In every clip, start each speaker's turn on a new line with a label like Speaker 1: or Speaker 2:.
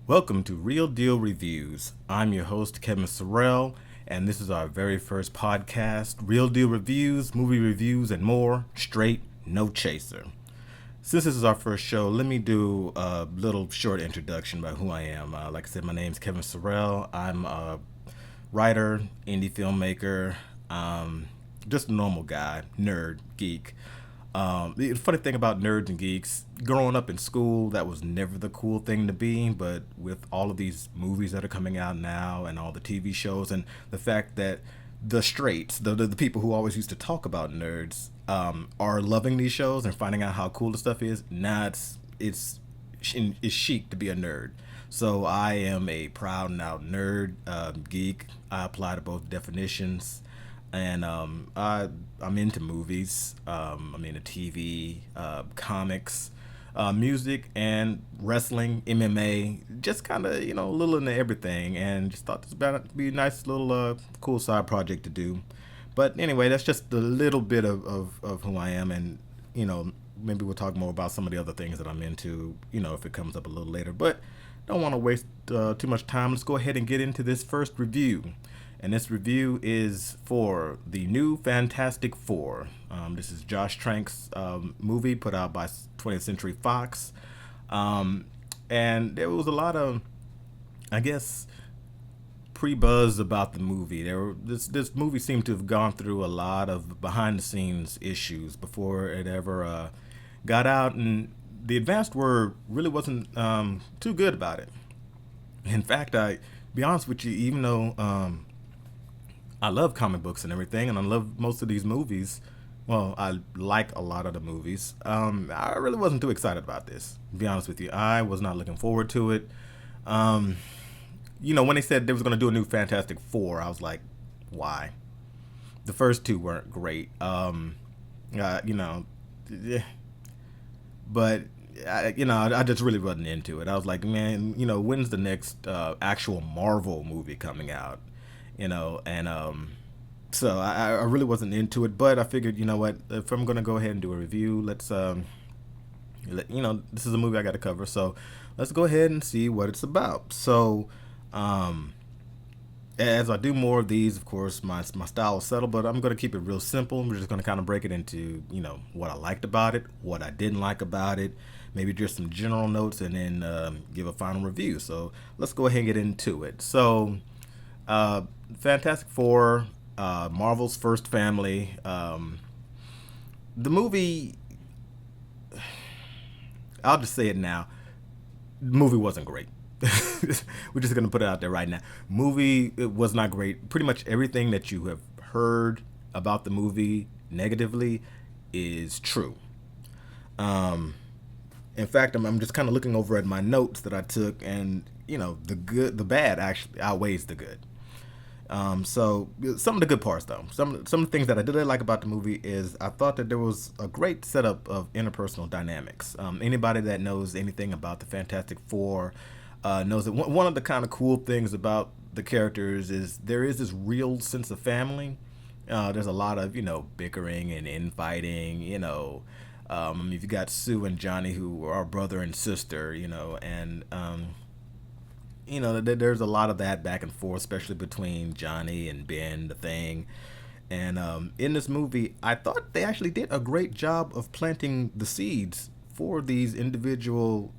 Speaker 1: Welcome to Real Deal Reviews. I'm your host, Kevin Sorrell, and this is our very first podcast, Real Deal Reviews, movie reviews, and more, straight, no chaser. Since this is our first show, let me do a little short introduction about who I am. Like I said, my name is Kevin Sorrell. I'm a writer, indie filmmaker, just a normal guy, nerd, geek. The funny thing about nerds and geeks, growing up in school, that was never the cool thing to be. But with all of these movies that are coming out now and all the TV shows, and the fact that the straights, the people who always used to talk about nerds, are loving these shows and finding out how cool the stuff is, now it's chic to be a nerd. So I am a proud and out nerd, geek. I apply to both definitions, and I'm into movies. I'm into TV, comics, music, and wrestling, MMA. Just kind of a little into everything, and just thought this would be a nice little cool side project to do. But anyway, that's just a little bit of who I am, and maybe we'll talk more about some of the other things that I'm into. If it comes up a little later, but don't want to waste too much time. Let's go ahead and get into this first review. And this review is for the new Fantastic Four. This is Josh Trank's movie put out by 20th Century Fox. And there was a lot of, I guess, pre-buzz about the movie. This movie seemed to have gone through a lot of behind-the-scenes issues before it ever got out, and the advanced word really wasn't too good about it. In fact, I be honest with you, even though I love comic books and everything, and I love most of these movies. Well, I like a lot of the movies. I really wasn't too excited about this. To be honest with you, I was not looking forward to it. Um, when they said they was going to do a new Fantastic Four, I was like, why? The first two weren't great. Uh, you know, eh, but I just really wasn't into it. I was like, man, when's the next actual Marvel movie coming out? And so I really wasn't into it, but I figured, what, if I'm gonna go ahead and do a review, let's this is a movie I got to cover, so let's go ahead and see what it's about. So, um, as I do more of these, of course, my style is settled, but I'm gonna keep it real simple. We're just gonna kind of break it into, what I liked about it, what I didn't like about it, maybe just some general notes, and then give a final review. So let's go ahead and get into it. So. Uh, Fantastic Four, Marvel's first family. The movie, I'll just say it now. The movie wasn't great. We're just gonna put it out there right now. Movie, it was not great. Pretty much everything that you have heard about the movie negatively is true. Um, in fact, I'm just kind of looking over at my notes that I took, and the bad actually outweighs the good. So some of the good parts, though, some of the things that I did like about the movie is I thought that there was a great setup of interpersonal dynamics. Anybody that knows anything about the Fantastic Four knows that one of the kind of cool things about the characters is there is this real sense of family. There's a lot of bickering and infighting. You've got Sue and Johnny, who are brother and sister. And there's a lot of that back and forth, especially between Johnny and Ben, the Thing. And in this movie, I thought they actually did a great job of planting the seeds for these individual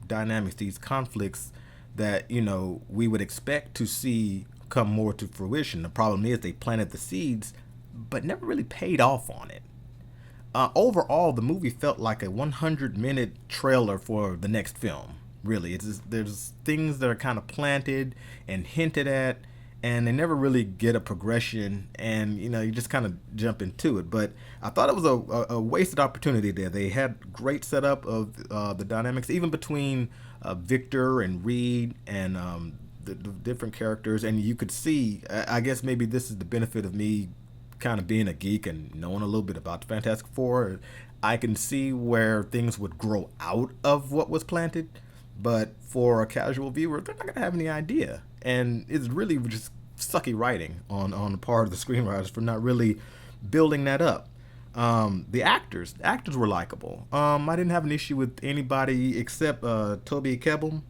Speaker 1: dynamics, these conflicts that we would expect to see come more to fruition. The problem is they planted the seeds, but never really paid off on it. Overall, the movie felt like a 100-minute trailer for the next film. Really, it's just, there's things that are kind of planted and hinted at, and they never really get a progression, and you just kind of jump into it. But I thought it was a wasted opportunity there. They had great setup of the dynamics, even between Victor and Reed, and the different characters, and you could see. I guess maybe this is the benefit of me kind of being a geek and knowing a little bit about the Fantastic Four. I can see where things would grow out of what was planted, but for a casual viewer, they're not gonna have any idea. And it's really just sucky writing on the part of the screenwriters for not really building that up. The actors were likable. I didn't have an issue with anybody except Toby Kebbell.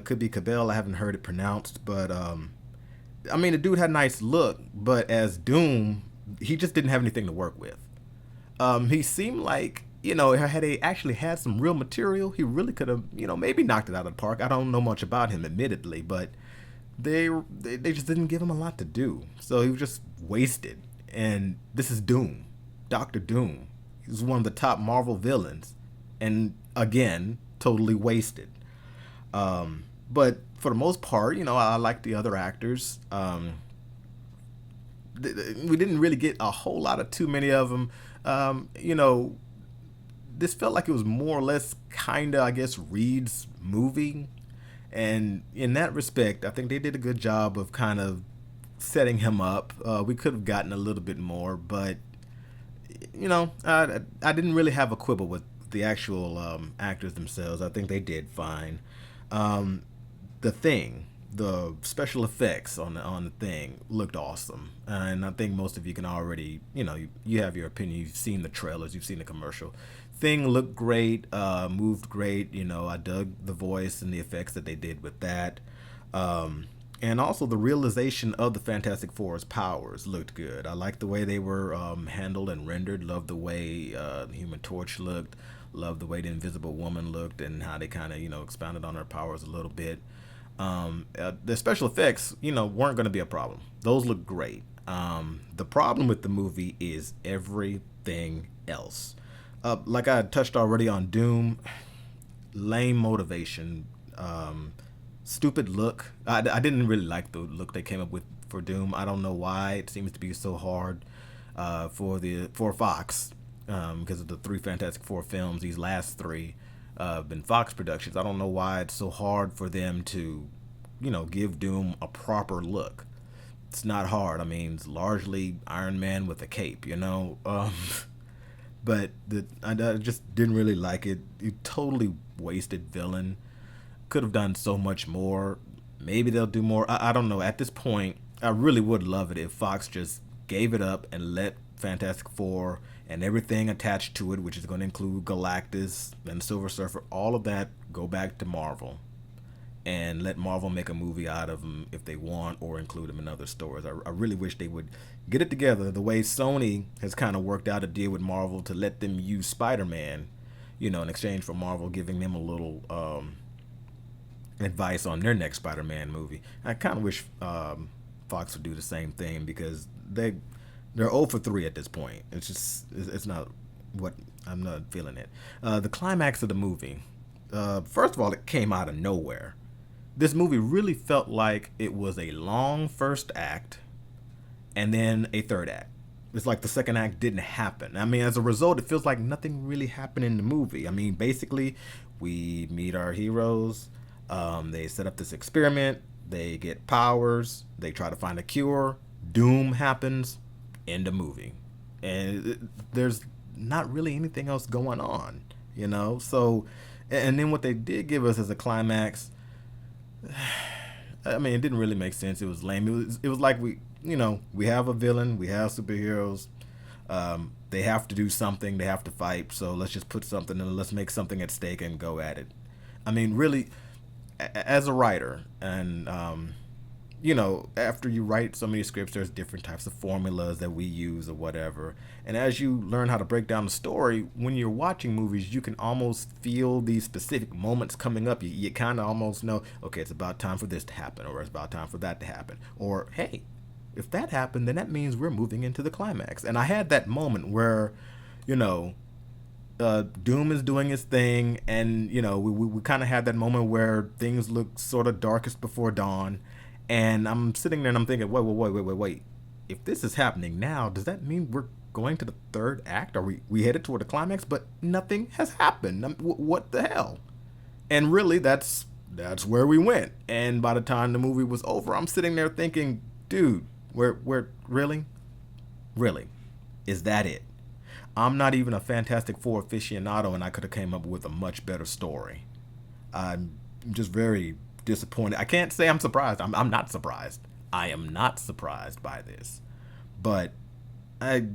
Speaker 1: Could be Cabell. I haven't heard it pronounced, but I mean, the dude had a nice look, but as Doom, he just didn't have anything to work with. He seemed like, had he actually had some real material, he really could have, maybe knocked it out of the park. I don't know much about him, admittedly, but they just didn't give him a lot to do, so he was just wasted. And this is Doom, Doctor Doom. He's one of the top Marvel villains, and again, totally wasted. But for the most part, I like the other actors. We didn't really get a whole lot of too many of them. This felt like it was more or less kind of, I guess, Reed's movie. And in that respect, I think they did a good job of kind of setting him up. We could have gotten a little bit more, but, I didn't really have a quibble with the actual actors themselves. I think they did fine. The Thing, the special effects on the Thing looked awesome, and I think most of you can already, you have your opinion. You've seen the trailers, you've seen the commercial. Thing looked great, moved great. I dug the voice and the effects that they did with that, and also the realization of the Fantastic Four's powers looked good. I liked the way they were handled and rendered. Loved the way the Human Torch looked. Loved the way the Invisible Woman looked and how they kind of expounded on her powers a little bit. The special effects, weren't going to be a problem. Those look great. The problem with the movie is everything else. Like I touched already on Doom, lame motivation, stupid look. I didn't really like the look they came up with for Doom. I don't know why it seems to be so hard for Fox, because of the three Fantastic Four films. These last three been Fox productions. I don't know why it's so hard for them to, give Doom a proper look. It's not hard. I mean, it's largely Iron Man with a cape, but I just didn't really like it. You totally wasted villain. Could have done so much more. Maybe they'll do more. I don't know. At this point, I really would love it if Fox just gave it up and let Fantastic Four and everything attached to it, which is going to include Galactus and Silver Surfer, all of that go back to Marvel, and let Marvel make a movie out of them if they want, or include them in other stories. I really wish they would get it together the way Sony has kind of worked out a deal with Marvel to let them use Spider-Man, in exchange for Marvel giving them a little advice on their next Spider-Man movie. I kind of wish Fox would do the same thing, because they're 0 for 3 at this point. It's not what, I'm not feeling it. The climax of the movie, first of all, it came out of nowhere. This movie really felt like it was a long first act and then a third act. It's like the second act didn't happen. I mean, as a result, it feels like nothing really happened in the movie. I mean, basically, we meet our heroes. They set up this experiment. They get powers. They try to find a cure. Doom happens. End of movie. And there's not really anything else going on, So, and then what they did give us as a climax, I mean, it didn't really make sense. It was lame. It was like we have a villain. We have superheroes. They have to do something. They have to fight. So let's just put something and let's make something at stake and go at it. I mean, really, as a writer, and after you write so many scripts, there's different types of formulas that we use or whatever. And as you learn how to break down the story, when you're watching movies, you can almost feel these specific moments coming up. You kind of almost know, okay, it's about time for this to happen, or it's about time for that to happen. Or, hey, if that happened, then that means we're moving into the climax. And I had that moment where, Doom is doing his thing, and, we kind of had that moment where things look sort of darkest before dawn. And I'm sitting there and I'm thinking, wait. If this is happening now, does that mean we're going to the third act? Are we headed toward the climax? But nothing has happened. What the hell? And really, that's where we went. And by the time the movie was over, I'm sitting there thinking, dude, we're really? Is that it? I'm not even a Fantastic Four aficionado, and I could have came up with a much better story. I'm just very disappointed. I can't say I'm surprised. I'm not surprised. I am not surprised by this. But I,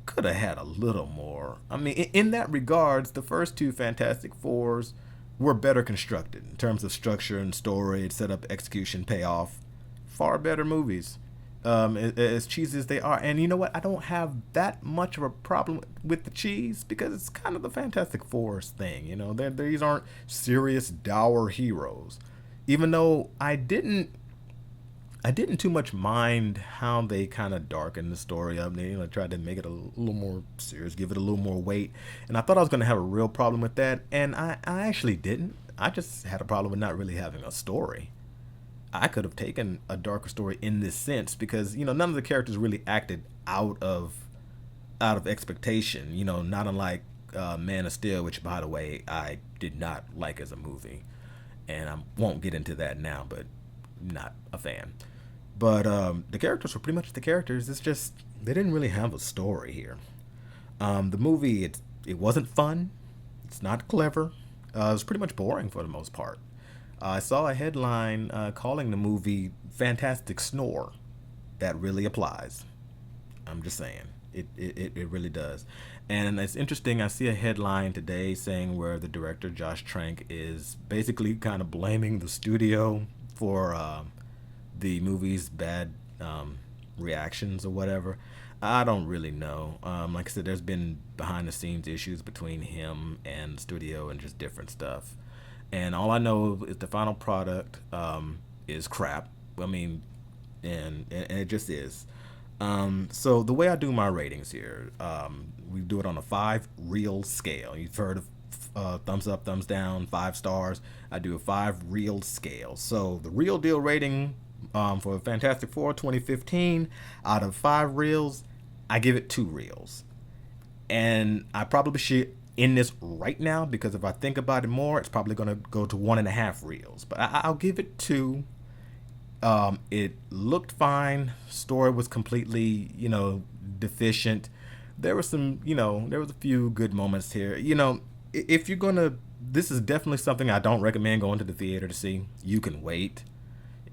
Speaker 1: could have had a little more. I mean, in that regards, the first two Fantastic Fours were better constructed in terms of structure and story, setup, execution, payoff. Far better movies. As cheesy as they are, and you know what? I don't have that much of a problem with the cheese because it's kind of the Fantastic Four's thing. You know, these aren't serious, dour heroes. Even though I didn't too much mind how they kind of darkened the story up. They tried to make it a little more serious, give it a little more weight. And I thought I was going to have a real problem with that. And I actually didn't. I just had a problem with not really having a story. I could have taken a darker story in this sense because, none of the characters really acted out of expectation. Not unlike Man of Steel, which, by the way, I did not like as a movie. And I won't get into that now, but not a fan. But the characters were pretty much the characters. It's just they didn't really have a story here. The movie it wasn't fun. It's not clever. It was pretty much boring for the most part. I saw a headline calling the movie "Fantastic Snore." That really applies. I'm just saying. It really does. And it's interesting. I see a headline today saying where the director, Josh Trank, is basically kind of blaming the studio for the movie's bad reactions or whatever. I don't really know. Like I said, there's been behind the scenes issues between him and the studio and just different stuff. And all I know is the final product is crap. I mean, and it just is. So the way I do my ratings here, we do it on a 5 real scale. You've heard of thumbs up, thumbs down, 5 stars. I do a 5 real scale. So the real deal rating for Fantastic Four 2015 out of 5 reels, I give it 2 reels. And I probably should end this right now because if I think about it more, it's probably going to go to 1.5 reels. But I'll give it 2. It looked fine. Story was completely, deficient. There was there was a few good moments here. If you're gonna, this is definitely something I don't recommend going to the theater to see. You can wait.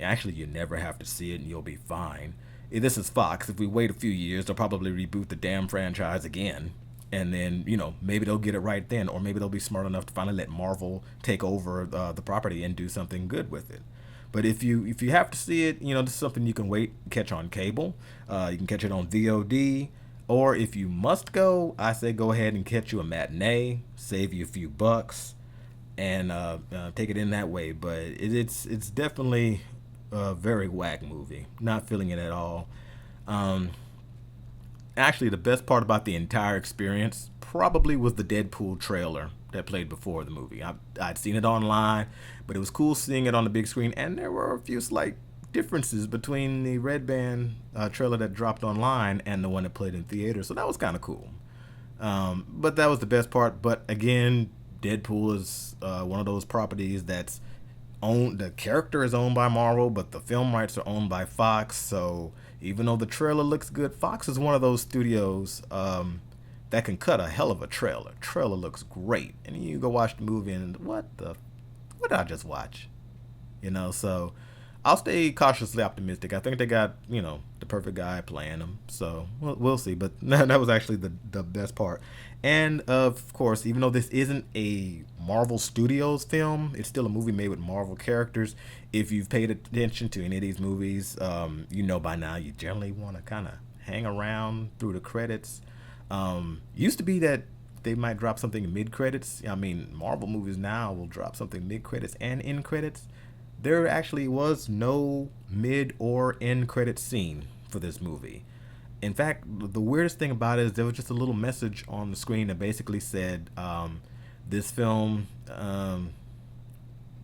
Speaker 1: Actually, you never have to see it, and you'll be fine. This is Fox. If we wait a few years, they'll probably reboot the damn franchise again, and then maybe they'll get it right then, or maybe they'll be smart enough to finally let Marvel take over the property and do something good with it. But if you have to see it, this is something you can wait, catch on cable. You can catch it on VOD. Or if you must go, I say go ahead and catch you a matinee, save you a few bucks, and take it in that way. But it's definitely a very whack movie. Not feeling it at all. Actually, the best part about the entire experience probably was the Deadpool trailer that played before the movie. I'd seen it online, but it was cool seeing it on the big screen, and there were a few slight differences between the Red Band trailer that dropped online and the one that played in theaters, so that was kind of cool. But that was the best part. But again, Deadpool is one of those properties that's owned. The character is owned by Marvel, but the film rights are owned by Fox. So even though the trailer looks good, Fox is one of those studios that can cut a hell of a trailer. Trailer looks great, and you go watch the movie and what did I just watch? So I'll stay cautiously optimistic. I think they got the perfect guy playing them, so we'll see. But that was actually the best part. And of course, even though this isn't a Marvel Studios film, it's still a movie made with Marvel characters. If you've paid attention to any of these movies, by now you generally want to kind of hang around through the credits. Used to be that they might drop something mid credits. I mean, Marvel movies now will drop something mid credits and end credits. There actually was no mid or end credit scene for this movie. In fact, the weirdest thing about it is there was just a little message on the screen that basically said this film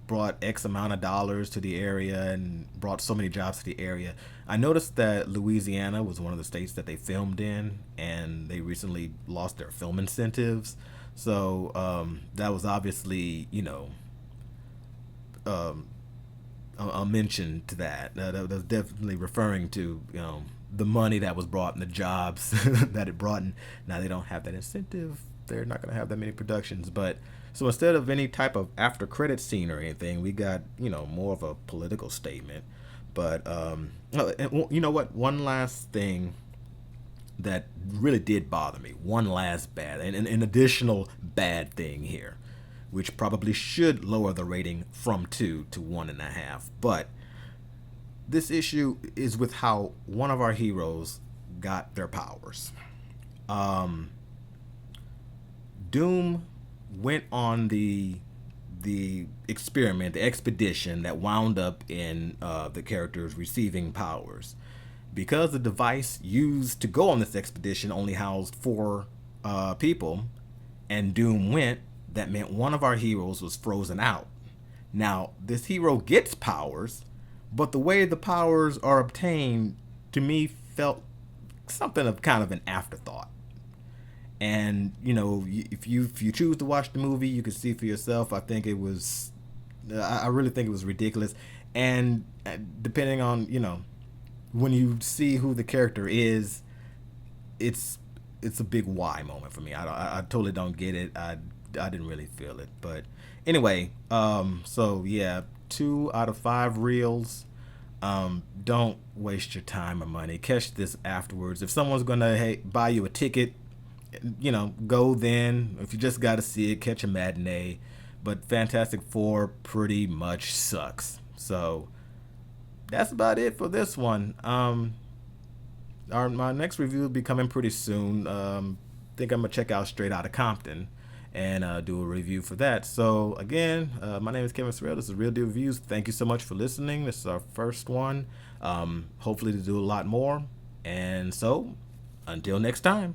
Speaker 1: brought X amount of dollars to the area and brought so many jobs to the area. I noticed that Louisiana was one of the states that they filmed in, and they recently lost their film incentives. So that was obviously, a mention to that. That was definitely referring to, the money that was brought and the jobs that it brought in. Now they don't have that incentive. They're not going to have that many productions. But so instead of any type of after credit scene or anything, we got, more of a political statement. But you know what? One last thing that really did bother me. One last bad and an additional bad thing here. which probably should lower the rating from 2 to 1.5. But this issue is with how one of our heroes got their powers. Doom went on the experiment, the expedition that wound up in the characters receiving powers. Because the device used to go on this expedition only housed 4 people, and Doom went, that meant one of our heroes was frozen out. Now, this hero gets powers, but the way the powers are obtained to me felt something of kind of an afterthought. And if you choose to watch the movie, you can see for yourself. I think it was, I really think it was ridiculous. And depending on when you see who the character is, it's a big why moment for me. I totally don't get it. I didn't really feel it. But anyway, so yeah, 2 out of 5 reels. Don't waste your time or money. Catch this afterwards. If someone's gonna buy you a ticket, go then. If you just got to see it, catch a matinee. But Fantastic Four pretty much sucks. So that's about it for this one. My next review will be coming pretty soon. Think I'm gonna check out Straight Outta Compton and do a review for that. So again, my name is Kevin Sorrell. This is Real Deal Reviews. Thank you so much for listening. This is our first one. Hopefully to do a lot more. And so, until next time.